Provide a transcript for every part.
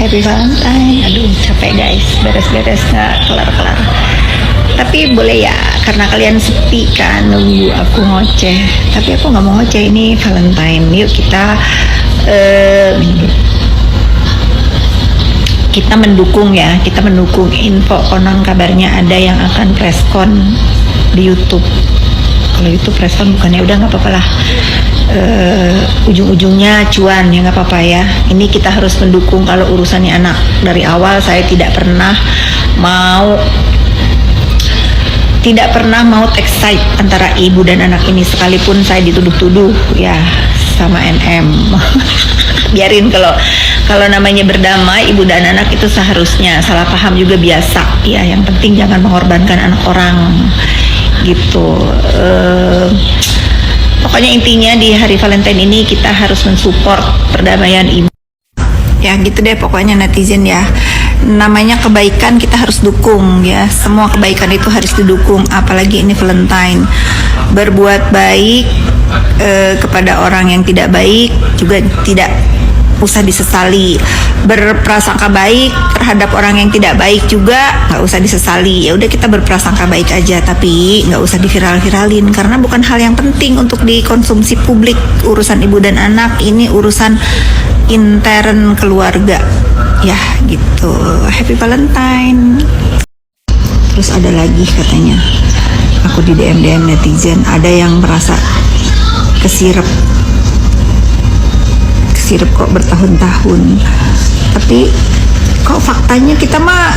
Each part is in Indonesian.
Happy Valentine. Aduh capek guys, beres-beres nggak kelar-kelar. Tapi boleh ya, karena kalian sepi kan nunggu aku ngoceh. Tapi aku nggak mau ngoceh, ini Valentine. Yuk kita mendukung ya, kita mendukung. Info konon kabarnya ada yang akan preskon di YouTube. Kalau YouTube preskon bukannya udah nggak apa-apa lah, ujung-ujungnya cuan ya, nggak apa-apa ya. Ini kita harus mendukung. Kalau urusannya anak, dari awal saya tidak pernah mau take side antara ibu dan anak ini, sekalipun saya dituduh-tuduh ya sama NM. Biarin, kalau namanya berdamai ibu dan anak itu seharusnya, salah paham juga biasa ya, yang penting jangan mengorbankan anak orang gitu. Pokoknya intinya di hari Valentine ini kita harus mensupport perdamaian ibu ya, gitu deh pokoknya netizen ya. Namanya kebaikan kita harus dukung ya, semua kebaikan itu harus didukung, apalagi ini Valentine. Berbuat baik kepada orang yang tidak baik juga tidak usah disesali. Berprasangka baik terhadap orang yang tidak baik juga nggak usah disesali. Ya udah, kita berprasangka baik aja, tapi nggak usah diviral-viralin karena bukan hal yang penting untuk dikonsumsi publik. Urusan ibu dan anak ini urusan intern keluarga ya, gitu. Happy Valentine. Terus ada lagi katanya, aku di DM netizen ada yang merasa kesirep kok bertahun-tahun, tapi kok faktanya kita mah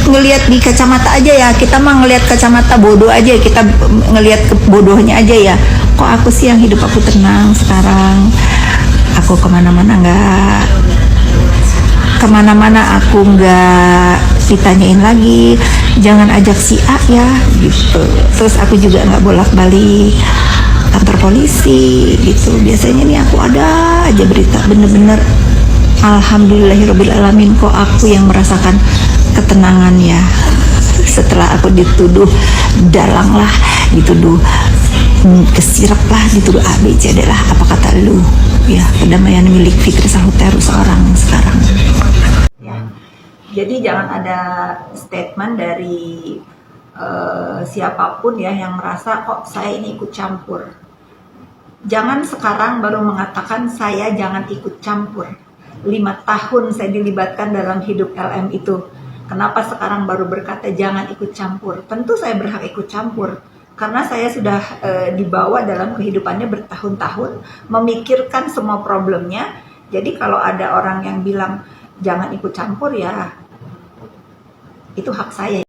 ngelihat di kacamata aja ya, kita mah ngelihat kacamata bodoh aja, kita ngelihat bodohnya aja ya. Kok aku sih yang hidup aku tenang sekarang, aku kemana-mana aku nggak ditanyain lagi jangan ajak si A ya gitu. Terus aku juga nggak bolak-balik kantor polisi gitu. Biasanya nih aku ada aja berita, bener-bener alhamdulillahirobbilalamin kok aku yang merasakan ketenangan ya. Setelah aku dituduh dalang lah, dituduh kesirap lah, dituduh ABCD lah, apa kata lu ya, kedamaian milik Fitri Sahuteru seorang sekarang ya. Jadi jangan ada statement dari siapapun ya yang merasa kok saya ini ikut campur. Jangan sekarang baru mengatakan saya jangan ikut campur. 5 tahun saya dilibatkan dalam hidup LM itu. Kenapa sekarang baru berkata jangan ikut campur? Tentu saya berhak ikut campur karena saya sudah dibawa dalam kehidupannya bertahun-tahun, memikirkan semua problemnya. Jadi kalau ada orang yang bilang jangan ikut campur ya, itu hak saya.